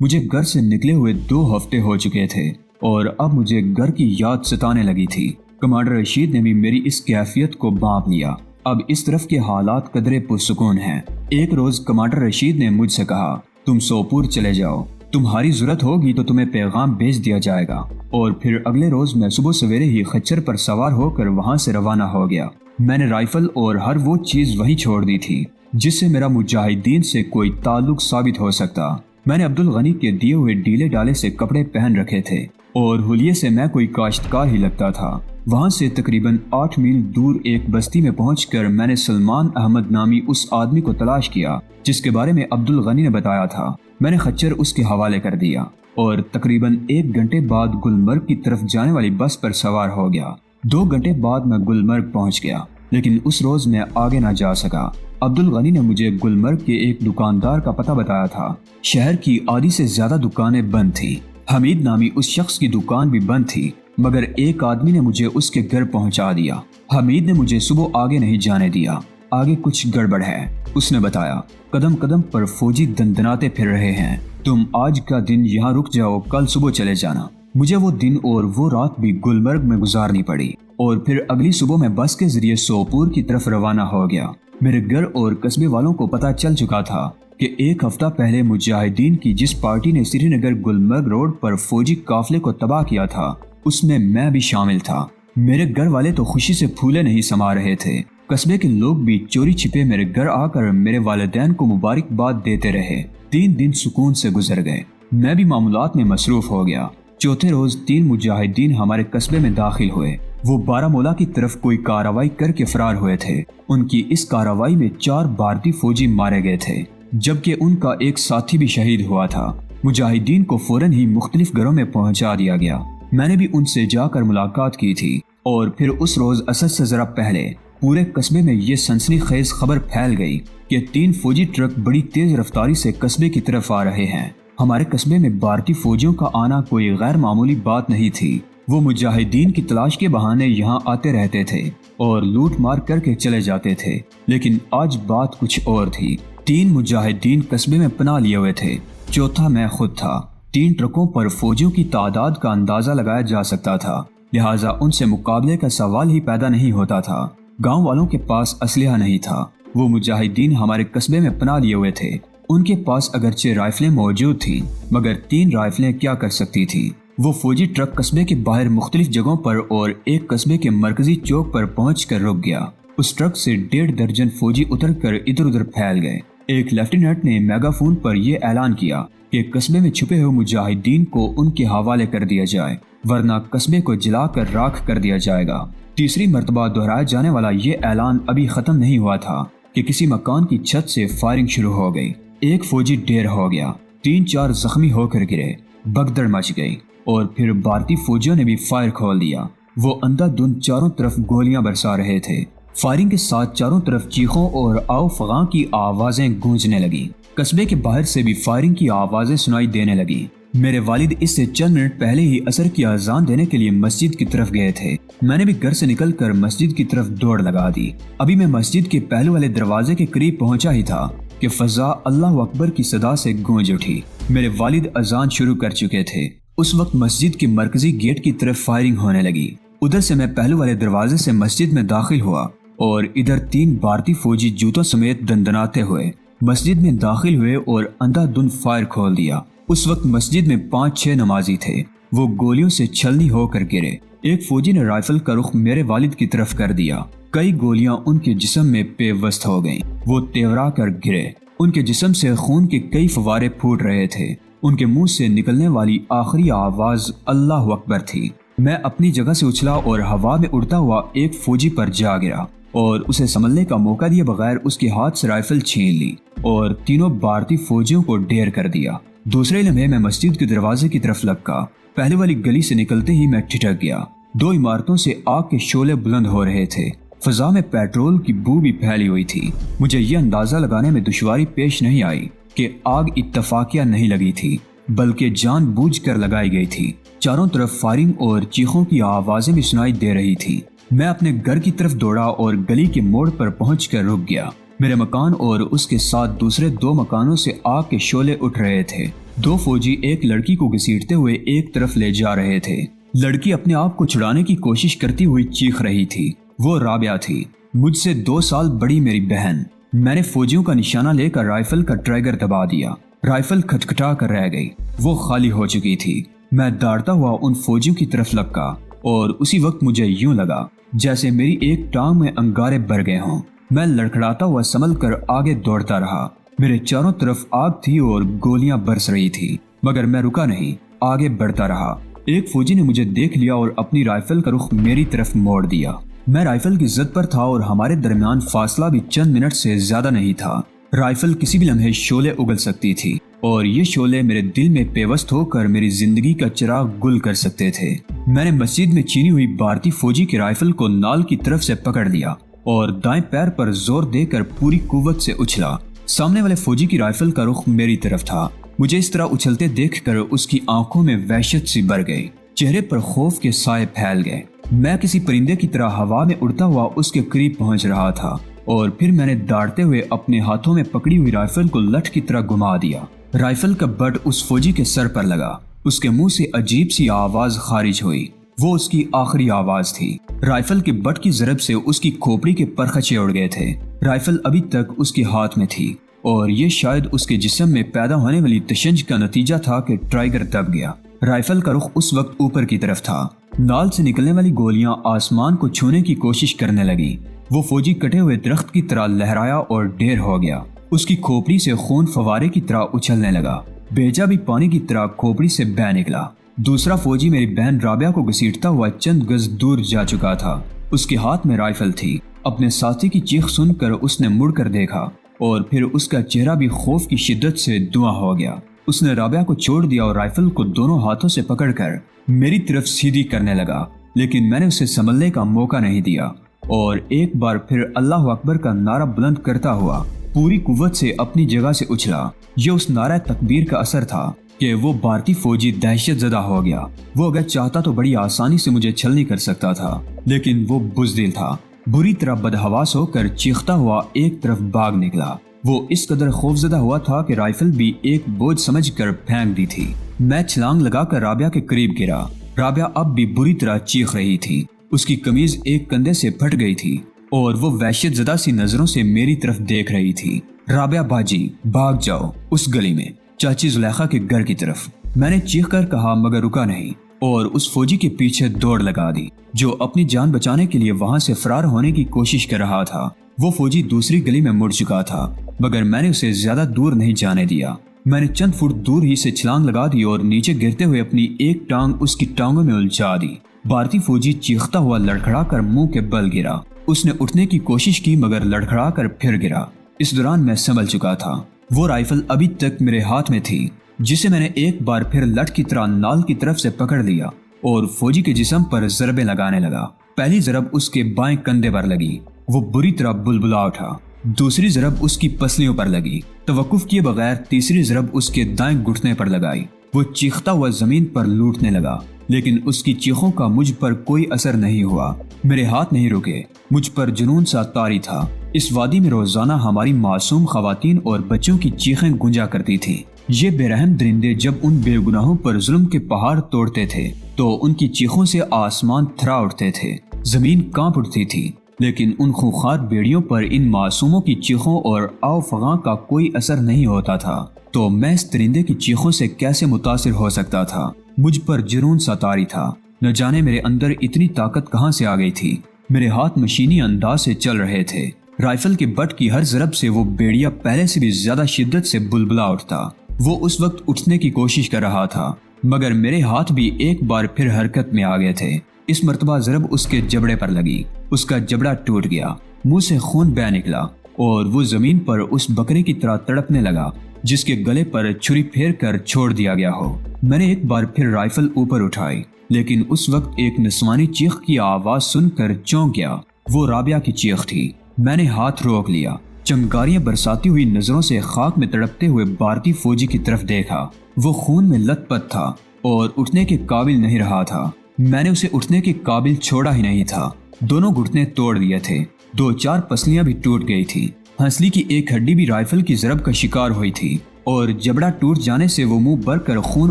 مجھے گھر سے نکلے ہوئے 2 ہفتے ہو چکے تھے اور اب مجھے گھر کی یاد ستانے لگی تھی۔ کمانڈر رشید نے بھی میری اس کیفیت کو بھانپ لیا۔ اب اس طرف کے حالات قدرے پرسکون ہیں۔ ایک روز کمانڈر رشید نے مجھ سے کہا، تم سوپور چلے جاؤ، تمہاری ضرورت ہوگی تو تمہیں پیغام بھیج دیا جائے گا۔ اور پھر اگلے روز میں صبح سویرے ہی خچر پر سوار ہو کر وہاں سے روانہ ہو گیا۔ میں نے رائفل اور ہر وہ چیز وہیں چھوڑ دی تھی جس سے میرا مجاہدین سے کوئی تعلق ثابت ہو سکتا۔ میں نے عبدالغنی کے دیے ہوئے ڈھیلے ڈالے سے کپڑے پہن رکھے تھے اور حلیے سے میں کوئی کاشتکار ہی لگتا تھا۔ وہاں سے تقریباً 8 میل دور ایک بستی میں پہنچ کر میں نے سلمان احمد نامی اس آدمی کو تلاش کیا جس کے بارے میں عبدالغنی نے بتایا تھا۔ میں نے خچر اس کے حوالے کر دیا اور تقریباً 1 گھنٹے بعد گلمرگ کی طرف جانے والی بس پر سوار ہو گیا۔ 2 گھنٹے بعد میں گلمرگ پہنچ گیا، لیکن اس روز میں آگے نہ جا سکا۔ عبدالغنی نے مجھے گلمرگ کے ایک دکاندار کا پتہ بتایا تھا۔ شہر کی آدھی سے زیادہ دکانیں بند تھیں۔ حمید نامی اس شخص کی دکان بھی بند تھی، مگر ایک آدمی نے مجھے اس کے گھر پہنچا دیا۔ حمید نے مجھے صبح آگے نہیں جانے دیا، آگے کچھ گڑبڑ ہے، اس نے بتایا۔ قدم قدم پر فوجی دندناتے پھر رہے ہیں، تم آج کا دن یہاں رک جاؤ، کل صبح چلے جانا۔ مجھے وہ دن اور وہ رات بھی گلمرگ میں گزارنی پڑی اور پھر اگلی صبح میں بس کے ذریعے سوپور کی طرف روانہ ہو گیا۔ میرے گھر اور قصبے والوں کو پتہ چل چکا تھا کہ 1 ہفتہ پہلے مجاہدین کی جس پارٹی نے سری نگر گلمرگ روڈ پر فوجی قافلے کو تباہ کیا تھا اس میں بھی شامل تھا۔ میرے گھر والے تو خوشی سے پھولے نہیں سما رہے تھے۔ قصبے کے لوگ بھی چوری چھپے میرے گھر آ کر میرے والدین کو مبارکباد دیتے رہے۔ 3 دن سکون سے گزر گئے، میں بھی معمولات میں مصروف ہو گیا۔ چوتھے روز 3 مجاہدین ہمارے قصبے میں داخل ہوئے۔ وہ بارہمولہ کی طرف کوئی کارروائی کر کے فرار ہوئے تھے۔ ان کی اس کارروائی میں 4 بھارتی فوجی مارے گئے تھے، جبکہ ان کا ایک ساتھی بھی شہید ہوا تھا۔ مجاہدین کو فوراً ہی مختلف گھروں میں پہنچا دیا گیا۔ میں نے بھی ان سے جا کر ملاقات کی تھی اور پھر اس روز عصر سے ذرا پہلے پورے قصبے میں یہ سنسنی خیز خبر پھیل گئی کہ 3 فوجی ٹرک بڑی تیز رفتاری سے قصبے کی طرف آ رہے ہیں۔ ہمارے قصبے میں بھارتی فوجیوں کا آنا کوئی غیر معمولی بات نہیں تھی۔ وہ مجاہدین کی تلاش کے بہانے یہاں آتے رہتے تھے اور لوٹ مار کر کے چلے جاتے تھے، لیکن آج بات کچھ اور تھی۔ 3 مجاہدین قصبے میں پناہ لیے ہوئے تھے، چوتھا میں خود تھا۔ 3 ٹرکوں پر فوجیوں کی تعداد کا اندازہ لگایا جا سکتا تھا، لہٰذا ان سے مقابلے کا سوال ہی پیدا نہیں ہوتا تھا۔ گاؤں والوں کے پاس اسلحہ نہیں تھا۔ وہ مجاہدین ہمارے قصبے میں پناہ لیے ہوئے تھے۔ ان کے پاس اگرچہ رائفلیں موجود تھیں، مگر 3 رائفلیں کیا کر سکتی تھیں؟ وہ فوجی ٹرک قصبے کے باہر مختلف جگہوں پر اور ایک قصبے کے مرکزی چوک پر پہنچ کر رک گیا۔ اس ٹرک سے 1.5 درجن فوجی اتر کر ادھر ادھر پھیل گئے۔ ایک لیفٹیننٹ نے میگا فون پر یہ اعلان کیا کہ قصبے میں چھپے ہوئے مجاہدین کو ان کے حوالے کر دیا جائے، ورنہ قصبے کو جلا کر راکھ کر دیا جائے گا۔ تیسری مرتبہ دہرایا جانے والا یہ اعلان ابھی ختم نہیں ہوا تھا کہ کسی مکان کی چھت سے فائرنگ شروع ہو گئی۔ ایک فوجی ڈھیر ہو گیا، 3-4 زخمی ہو کر گرے، بھگدڑ مچ گئی اور پھر بھارتی فوجیوں نے بھی فائر کھول دیا۔ وہ اندھا دھند چاروں طرف گولیاں برسا رہے تھے۔ فائرنگ کے ساتھ چاروں طرف چیخوں اور آؤ فغاں کی آوازیں گونجنے لگیں۔ قصبے کے باہر سے بھی فائرنگ کی آوازیں سنائی دینے لگیں۔ میرے والد اس سے چند منٹ پہلے ہی عصر کی اذان دینے کے لیے مسجد کی طرف گئے تھے۔ میں نے بھی گھر سے نکل کر مسجد کی طرف دوڑ لگا دی۔ ابھی میں مسجد کے پہلو والے دروازے کے قریب پہنچا ہی تھا کہ فضا اللہ اکبر کی صدا سے گونج اٹھی۔ میرے والد اذان شروع کر چکے تھے۔ اس وقت مسجد کے مرکزی گیٹ کی طرف فائرنگ ہونے لگی۔ ادھر سے میں پہلو والے دروازے سے مسجد میں داخل ہوا اور ادھر 3 بھارتی فوجی جوتوں سمیت دندناتے ہوئے مسجد میں داخل ہوئے اور اندھا دھند فائر کھول دیا۔ اس وقت مسجد میں 5-6 نمازی تھے۔ وہ گولیوں سے چھلنی ہو کر گرے۔ ایک فوجی نے رائفل کا رخ میرے والد کی طرف کر دیا۔ کئی گولیاں ان کے جسم میں پیوست ہو گئیں۔ وہ تیورا کر گرے۔ ان کے جسم سے خون کے کئی فوارے پھوٹ رہے تھے۔ ان کے منہ سے نکلنے والی آخری آواز اللہ اکبر تھی۔ میں اپنی جگہ سے اچھلا اور ہوا میں اڑتا ہوا ایک فوجی پر جا گرا اور اسے سنبھلنے کا موقع دیے بغیر اس کے ہاتھ سے رائفل چھین لی اور تینوں بھارتی فوجیوں کو ڈھیر کر دیا۔ دوسرے لمحے میں مسجد کے دروازے کی طرف لپکا۔ پہلے والی گلی سے نکلتے ہی میں ٹھٹک گیا۔ 2 عمارتوں سے آگ کے شعلے بلند ہو رہے تھے۔ فضا میں پیٹرول کی بو بھی پھیلی ہوئی تھی۔ مجھے یہ اندازہ لگانے میں دشواری پیش نہیں آئی کہ آگ اتفاقیہ نہیں لگی تھی، بلکہ جان بوجھ کر لگائی گئی تھی۔ چاروں طرف فائرنگ اور چیخوں کی آوازیں بھی سنائی دے رہی تھی۔ میں اپنے گھر کی طرف دوڑا اور گلی کے موڑ پر پہنچ کر رک گیا۔ میرے مکان اور اس کے ساتھ دوسرے 2 مکانوں سے آگ کے شعلے اٹھ رہے تھے۔ 2 فوجی ایک لڑکی کو گھسیٹتے ہوئے ایک طرف لے جا رہے تھے۔ لڑکی اپنے آپ کو چھڑانے کی کوشش کرتی ہوئی چیخ رہی تھی۔ وہ رابعہ تھی، مجھ سے 2 سال بڑی میری بہن۔ میں نے فوجیوں کا نشانہ لے کر رائفل کا ٹریگر دبا دیا۔ رائفل کھٹکھٹا کر رہ گئی، وہ خالی ہو چکی تھی۔ میں دوڑتا ہوا ان فوجیوں کی طرف لپکا اور اسی وقت مجھے یوں لگا جیسے میری ایک ٹانگ میں انگارے بھر گئے ہوں۔ میں لڑکھڑاتا ہوا سنبھل کر آگے دوڑتا رہا۔ میرے چاروں طرف آگ تھی اور گولیاں برس رہی تھی، مگر میں رکا نہیں، آگے بڑھتا رہا۔ ایک فوجی نے مجھے دیکھ لیا اور اپنی رائفل کا رخ میری طرف موڑ دیا۔ میں رائفل کی زد پر تھا اور ہمارے درمیان فاصلہ بھی چند منٹ سے زیادہ نہیں تھا۔ رائفل کسی بھی لمحے شعلے اگل سکتی تھی اور یہ شعلے میرے دل میں پیوست ہو کر میری زندگی کا چراغ گل کر سکتے تھے۔ میں نے مسجد میں چینی ہوئی بھارتی فوجی کی رائفل کو نال کی طرف سے پکڑ لیا اور دائیں پیر پر زور دے کر پوری قوت سے اچھلا۔ سامنے والے فوجی کی رائفل کا رخ میری طرف تھا۔ مجھے اس طرح اچھلتے دیکھ کر اس کی آنکھوں میں وحشت سی بھر گئی، چہرے پر خوف کے سائے پھیل گئے۔ میں کسی پرندے کی طرح ہوا میں اڑتا ہوا اس کے قریب پہنچ رہا تھا اور پھر میں نے دوڑتے ہوئے اپنے ہاتھوں میں پکڑی ہوئی رائفل کو لٹھ کی طرح گھما دیا۔ رائفل کا بٹ اس فوجی کے سر پر لگا۔ اس کے منہ سے عجیب سی آواز خارج ہوئی، وہ اس کی آخری آواز تھی۔ رائفل کے بٹ کی ضرب سے اس کی کھوپڑی کے پرخچے اڑ گئے تھے۔ رائفل ابھی تک اس کے ہاتھ میں تھی اور یہ شاید اس کے جسم میں پیدا ہونے والی تشنج کا نتیجہ تھا کہ ٹرائگر دب گیا۔ رائفل کا رخ اس وقت اوپر کی طرف تھا۔ نال سے نکلنے والی گولیاں آسمان کو چھونے کی کوشش کرنے لگی۔ وہ فوجی کٹے ہوئے درخت کی طرح لہرایا اور ڈھیر ہو گیا۔ اس کی کھوپڑی سے خون فوارے کی طرح اچھلنے لگا، بیجا بھی پانی کی طرح کھوپڑی سے بہہ نکلا۔ دوسرا فوجی میری بہن رابعہ کو گھسیٹتا ہوا چند گز دور جا چکا تھا۔ اس کے ہاتھ میں رائفل تھی۔ اپنے ساتھی کی چیخ سن کر اس نے مڑ کر دیکھا اور پھر اس کا چہرہ بھی خوف کی شدت سے دھواں ہو گیا۔ اس نے رابعہ کو چھوڑ دیا اور رائفل کو دونوں ہاتھوں سے پکڑ کر میری طرف سیدھی کرنے لگا، لیکن میں نے اسے سنبھلنے کا موقع نہیں دیا اور ایک بار پھر اللہ اکبر کا نعرہ بلند کرتا ہوا پوری قوت سے اپنی جگہ سے اچھلا۔ یہ اس نعرہ تکبیر کا اثر تھا کہ وہ بھارتی فوجی دہشت زدہ ہو گیا۔ وہ اگر چاہتا تو بڑی آسانی سے مجھے چھلنی کر سکتا تھا، لیکن وہ بزدل تھا۔ بری طرح بدحواس ہو کر چیختا ہوا ایک طرف بھاگ نکلا۔ وہ اس قدر خوفزدہ ہوا تھا کہ رائفل بھی ایک بوجھ سمجھ کر پھینک دی تھی۔ میں چھلانگ لگا کر رابعہ کے قریب گرا۔ رابعہ اب بھی بری طرح چیخ رہی تھی۔ اس کی قمیض ایک کندھے سے پھٹ گئی تھی اور وہ وحشت زدہ سی نظروں سے میری طرف دیکھ رہی تھی۔ رابعہ باجی، بھاگ جاؤ اس گلی میں، چاچی زلیخا کے گھر کی طرف۔ میں نے چیخ کر کہا مگر رکا نہیں اور اس فوجی کے پیچھے دوڑ لگا دی جو اپنی جان بچانے کے لیے وہاں سے فرار ہونے کی کوشش کر رہا تھا۔ وہ فوجی دوسری گلی میں مڑ چکا تھا مگر میں نے اسے زیادہ دور نہیں جانے دیا۔ میں نے چند فٹ دور ہی سے چھلانگ لگا دی اور نیچے گرتے ہوئے اپنی ایک ٹانگ اس کی ٹانگوں میں الجھا دی۔ بھارتی فوجی چیختا ہوا لڑکھڑا کر منہ کے بل گرا۔ اس نے اٹھنے کی کوشش کی مگر لڑکھڑا کر پھر گرا۔ اس دوران میں سنبھل چکا تھا۔ وہ رائفل ابھی تک میرے ہاتھ میں تھی جسے میں نے ایک بار پھر لٹ کی طرح نال کی طرف سے پکڑ لیا اور فوجی کے جسم پر ضربیں لگانے لگا۔ پہلی ضرب اس کے بائیں کندھے پر لگی، وہ بری طرح بلبلا اٹھا۔ دوسری ضرب اس کی پسلیوں پر لگی۔ توقف کیے بغیر تیسری ضرب اس کے دائیں گھٹنے پر لگائی۔ وہ چیختا ہوا زمین پر لوٹنے لگا لیکن اس کی چیخوں کا مجھ پر کوئی اثر نہیں ہوا۔ میرے ہاتھ نہیں رکے، مجھ پر جنون سا طاری تھا۔ اس وادی میں روزانہ ہماری معصوم خواتین اور بچوں کی چیخیں گونجا کرتی تھیں۔ یہ بے رحم درندے جب ان بے گناہوں پر ظلم کے پہاڑ توڑتے تھے تو ان کی چیخوں سے آسمان تھرا اٹھتے تھے، زمین کانپ اٹھتی تھی، لیکن ان خونخوار بیڑیوں پر ان معصوموں کی چیخوں اور آو فغاں کا کوئی اثر نہیں ہوتا تھا۔ تو میں اس درندے کی چیخوں سے کیسے متاثر ہو سکتا تھا؟ مجھ پر جنون سا طاری تھا۔ نہ جانے میرے اندر اتنی طاقت کہاں سے آ گئی تھی۔ میرے ہاتھ مشینی انداز سے چل رہے تھے۔ رائفل کے بٹ کی ہر ضرب سے وہ بیڑیا پہلے سے بھی زیادہ شدت سے بلبلا اٹھتا۔ وہ اس وقت اٹھنے کی کوشش کر رہا تھا مگر میرے ہاتھ بھی ایک بار پھر حرکت میں آ گئے تھے۔ اس مرتبہ ضرب اس کے جبڑے پر لگی، اس کا جبڑا ٹوٹ گیا، منہ سے خون بہہ نکلا اور وہ زمین پر اس بکرے کی طرح تڑپنے لگا جس کے گلے پر چھری پھیر کر چھوڑ دیا گیا ہو۔ میں نے ایک بار پھر رائفل اوپر اٹھائی لیکن اس وقت ایک نسوانی چیخ کی آواز سن کر چونک گیا۔ وہ رابعہ کی چیخ تھی۔ میں نے ہاتھ روک لیا، چنگاریاں برساتی ہوئی نظروں سے خاک میں تڑپتے ہوئے بھارتی فوجی کی طرف دیکھا۔ وہ خون میں لت پت تھا اور اٹھنے کے قابل نہیں رہا تھا۔ میں نے اسے اٹھنے کے قابل چھوڑا ہی نہیں تھا۔ دونوں گھٹنے توڑ دیے تھے، 2-4 پسلیاں بھی ٹوٹ گئی تھی۔ ہنسلی کی ایک ہڈی بھی رائفل کی ضرب کا شکار ہوئی تھی اور جبڑا ٹوٹ جانے سے وہ منہ بھر کر خون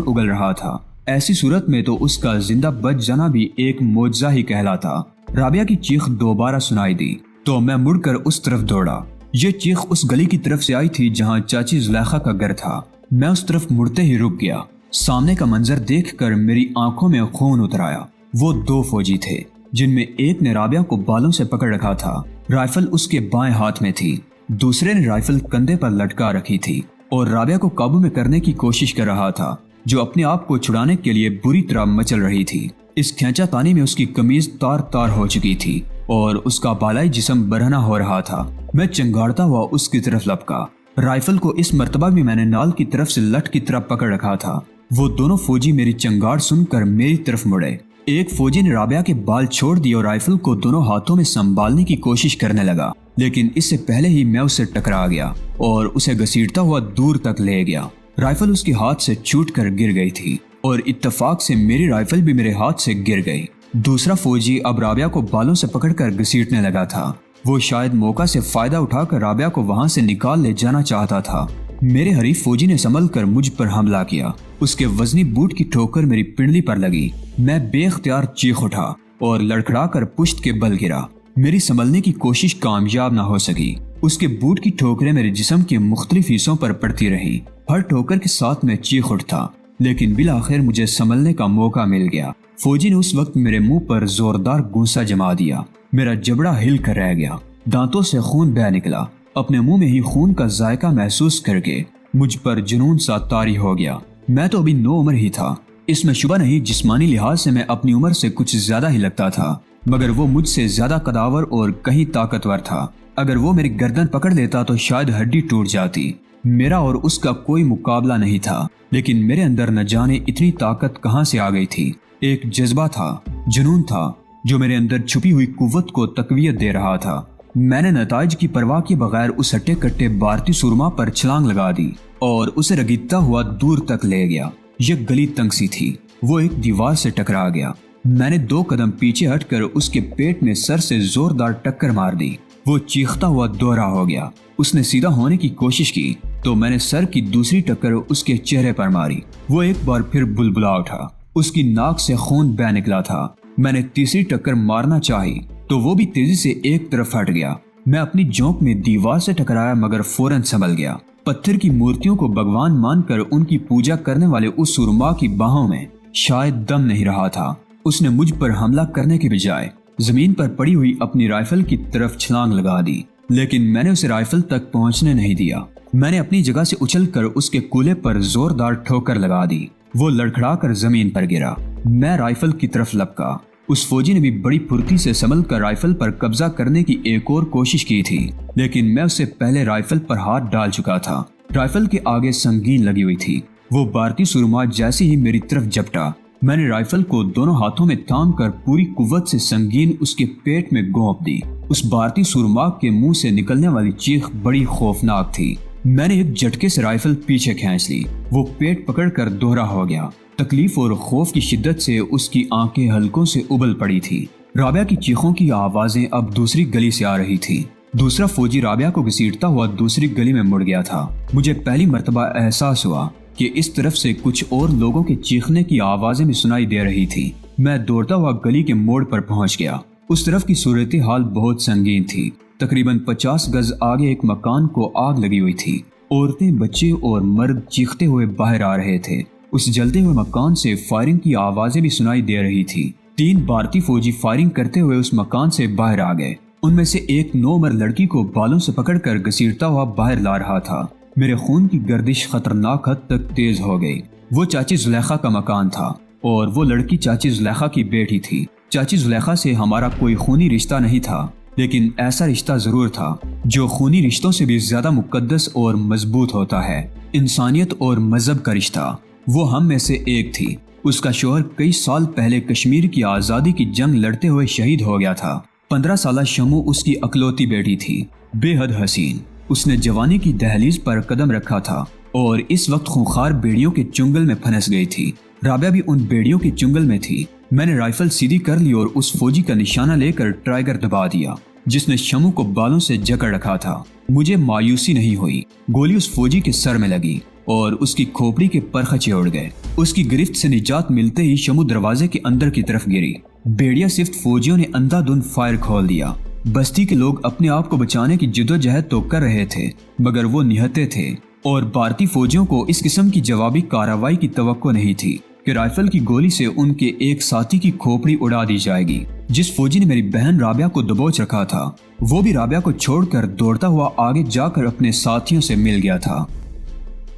اگل رہا تھا۔ ایسی صورت میں تو اس کا زندہ بچ جانا بھی ایک معجزہ ہی کہلاتا۔ رابعہ کی چیخ دوبارہ سنائی دی تو میں مڑ کر اس طرف دوڑا۔ یہ چیخ اس گلی کی طرف سے آئی تھی جہاں چاچی زلیخا کا گھر تھا۔ میں اس طرف مڑتے ہی رک گیا۔ سامنے کا منظر دیکھ کر میری آنکھوں میں خون اتر آیا۔ وہ 2 فوجی تھے جن میں ایک نے رابعہ کو بالوں سے پکڑ رکھا تھا، رائفل اس کے بائیں ہاتھ میں تھی، دوسرے نے رائفل کندھے پر لٹکا رکھی تھی اور رابعہ کو قابو میں کرنے کی کوشش کر رہا تھا جو اپنے آپ کو چھڑانے کے لیے بری طرح مچل رہی تھی۔ اس کھینچا تانی میں اس کی قمیض تار تار ہو چکی تھی اور اس کا بالائی جسم برہنہ ہو رہا تھا۔ میں چنگاڑتا ہوا اس کی طرف لپکا۔ رائفل کو اس مرتبہ بھی میں نے نال کی طرف سے لٹ کی طرف پکڑ رکھا تھا۔ وہ دونوں فوجی میری چنگاڑ سن کر میری طرف مڑے۔ ایک فوجی نے رابعہ کے بال چھوڑ دیے اور رائفل کو دونوں ہاتھوں میں سنبھالنے کی کوشش کرنے لگا، لیکن اس سے پہلے ہی میں اسے ٹکرا گیا اور اسے گھسیٹتا ہوا دور تک لے گیا۔ رائفل اس کے ہاتھ سے چھوٹ کر گر گئی تھی اور اتفاق سے میری رائفل بھی میرے ہاتھ سے گر گئی۔ دوسرا فوجی اب رابعہ کو بالوں سے پکڑ کر گھسیٹنے لگا تھا۔ وہ شاید موقع سے فائدہ اٹھا کر رابعہ کو وہاں سے نکال لے جانا چاہتا تھا۔ میرے حریف فوجی نے سنبھل کر مجھ پر حملہ کیا۔ اس کے وزنی بوٹ کی ٹھوکر میری پنڈلی پر لگی۔ میں بے اختیار چیخ اٹھا اور لڑکھڑا کر پشت کے بل گرا۔ میری سنبھلنے کی کوشش کامیاب نہ ہو سکی۔ اس کے بوٹ کی ٹھوکریں میرے جسم کے مختلف حصوں پر پڑتی رہی۔ ہر ٹھوکر کے ساتھ میں چیخ اٹھتا، لیکن بالآخر مجھے سنبھلنے کا موقع مل گیا۔ فوجی نے اس وقت میرے منہ پر زوردار گونسا جما دیا۔ میرا جبڑا ہل کر رہ گیا، دانتوں سے خون بہہ نکلا۔ اپنے منہ میں ہی خون کا ذائقہ محسوس کر کے مجھ پر جنون سا طاری ہو گیا۔ میں تو ابھی 9 عمر ہی تھا۔ اس میں شبہ نہیں جسمانی لحاظ سے میں اپنی عمر سے کچھ زیادہ ہی لگتا تھا، مگر وہ مجھ سے زیادہ قداور اور کہیں طاقتور تھا۔ اگر وہ میری گردن پکڑ لیتا تو شاید ہڈی ٹوٹ جاتی۔ میرا اور اس کا کوئی مقابلہ نہیں تھا، لیکن میرے اندر نہ جانے اتنی طاقت کہاں سے آ گئی تھی۔ ایک جذبہ تھا، جنون تھا، جو میرے اندر چھپی ہوئی قوت کو تقویت دے رہا تھا۔ میں نے نتائج کی پرواہ کے بغیر اس ہٹے کٹے بھارتی سورما پر چھلانگ لگا دی اور اسے رگیدتا ہوا دور تک لے گیا۔ یہ گلی تنگ سی تھی، وہ ایک دیوار سے ٹکرا گیا۔ میں نے 2 قدم پیچھے ہٹ کر اس کے پیٹ میں سر سے زوردار ٹکر مار دی۔ وہ چیختا ہوا دوہرا ہو گیا۔ اس نے سیدھا ہونے کی کوشش کی تو میں نے سر کی دوسری ٹکر اس کے چہرے پر ماری۔ وہ ایک بار پھر بلبلا اٹھا۔ اس کی ناک سے خون بہہ نکلا تھا۔ میں نے تیسری ٹکر مارنا چاہی تو وہ بھی تیزی سے ایک طرف ہٹ گیا۔ میں اپنی جونک میں دیوار سے ٹکرایا مگر فوراً سنبھل گیا۔ پتھر کی مورتیوں کو بھگوان مان کر ان کی پوجا کرنے والے اس سورما کی باہوں میں شاید دم نہیں رہا تھا۔ اس نے مجھ پر حملہ کرنے کے بجائے زمین پر پڑی ہوئی اپنی رائفل کی طرف چھلانگ لگا دی، لیکن میں نے اسے رائفل تک پہنچنے نہیں دیا۔ میں نے اپنی جگہ سے اچھل کر اس کے کولے پر زوردار ٹھوکر لگا دی۔ وہ لڑکھڑا کر زمین پر گرا۔ میں رائفل کی طرف لپکا۔ اس فوجی نے بھی بڑی پھرتی سے سنبھل کر رائفل پر قبضہ کرنے کی ایک اور کوشش کی تھی، لیکن میں اس سے پہلے رائفل پر ہاتھ ڈال چکا تھا۔ رائفل کے آگے سنگین لگی ہوئی تھی۔ وہ بھارتی سورما جیسے ہی میری طرف جھپٹا، میں نے رائفل کو دونوں ہاتھوں میں تھام کر پوری قوت سے سنگین اس کے پیٹ میں گونپ دی۔ اس بھارتی سورما کے منہ سے نکلنے والی چیخ بڑی خوفناک تھی۔ میں نے ایک جھٹکے سے رائفل پیچھے کھینچ لی۔ وہ پیٹ پکڑ کر دوہرا ہو گیا۔ تکلیف اور خوف کی شدت سے اس کی آنکھیں حلقوں سے ابل پڑی تھی۔ رابعہ کی چیخوں کی آوازیں اب دوسری گلی سے آ رہی تھی۔ دوسرا فوجی رابعہ کو گھسیٹتا ہوا دوسری گلی میں مڑ گیا تھا۔ مجھے پہلی مرتبہ احساس ہوا کہ اس طرف سے کچھ اور لوگوں کے چیخنے کی آوازیں بھی سنائی دے رہی تھی۔ میں دوڑتا ہوا گلی کے موڑ پر پہنچ گیا۔ اس طرف کی صورتحال بہت سنگین تھی۔ تقریباً 50 گز آگے ایک مکان کو آگ لگی ہوئی تھی۔ عورتیں، بچے اور مرد چیختے ہوئے باہر آ رہے تھے۔ اس جلتے ہوئے مکان سے فائرنگ کی آوازیں بھی سنائی دے رہی تھی۔ 3 بھارتی فوجی فائرنگ کرتے ہوئے اس مکان سے باہر آ گئے۔ ان میں سے ایک 9 عمر لڑکی کو بالوں سے پکڑ کر گھسیٹتا ہوا باہر لا رہا تھا۔ میرے خون کی گردش خطرناک حد تک تیز ہو گئی۔ وہ چاچی زلیخا کا مکان تھا اور وہ لڑکی چاچی زلیخا کی بیٹی تھی۔ چاچی زلیخا سے ہمارا کوئی خونی رشتہ نہیں تھا، لیکن ایسا رشتہ ضرور تھا جو خونی رشتوں سے بھی زیادہ مقدس اور مضبوط ہوتا ہے، انسانیت اور مذہب کا رشتہ۔ وہ ہم میں سے ایک تھی۔ اس کا شوہر کئی سال پہلے کشمیر کی آزادی کی جنگ لڑتے ہوئے شہید ہو گیا تھا۔ 15 سالہ شمو اس کی اکلوتی بیٹی تھی، بے حد حسین۔ اس نے جوانی کی دہلیز پر قدم رکھا تھا اور اس وقت خونخوار بیڑیوں کے چنگل میں پھنس گئی تھی۔ رابعہ بھی ان بیڑیوں کے چنگل میں تھی۔ میں نے رائفل سیدھی کر لی اور اس فوجی کا نشانہ لے کر ٹرائگر دبا دیا جس نے شمو کو بالوں سے جکڑ رکھا تھا۔ مجھے مایوسی نہیں ہوئی۔ گولی اس فوجی کے سر میں لگی اور اس کی کھوپڑی کے پرخچے اڑ گئے۔ اس کی گرفت سے نجات ملتے ہی شمو دروازے کے اندر کی طرف گری۔ بیڑیا صفت فوجیوں نے اندھا دھند فائر کھول دیا۔ بستی کے لوگ اپنے آپ کو بچانے کی جدوجہد تو کر رہے تھے مگر وہ نہتے تھے اور بھارتی فوجیوں کو اس قسم کی جوابی کارروائی کی توقع نہیں تھی کہ رائفل کی گولی سے ان کے ایک ساتھی کی کھوپڑی اڑا دی جائے گی۔ جس فوجی نے میری بہن رابعہ کو دبوچ رکھا تھا وہ بھی رابعہ کو چھوڑ کر دوڑتا ہوا آگے جا کر اپنے ساتھیوں سے مل گیا تھا۔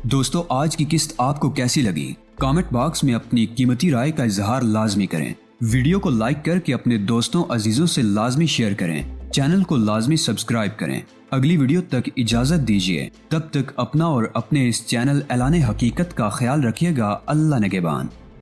دوستو، آج کی قسط آپ کو کیسی لگی؟ کامنٹ باکس میں اپنی قیمتی رائے کا اظہار لازمی کریں۔ ویڈیو کو لائک کر کے اپنے دوستوں عزیزوں سے لازمی شیئر کریں۔ چینل کو لازمی سبسکرائب کریں۔ اگلی ویڈیو تک اجازت دیجیے، تب تک اپنا اور اپنے اس چینل اعلان حقیقت کا خیال رکھیے گا۔ اللہ نگہبان۔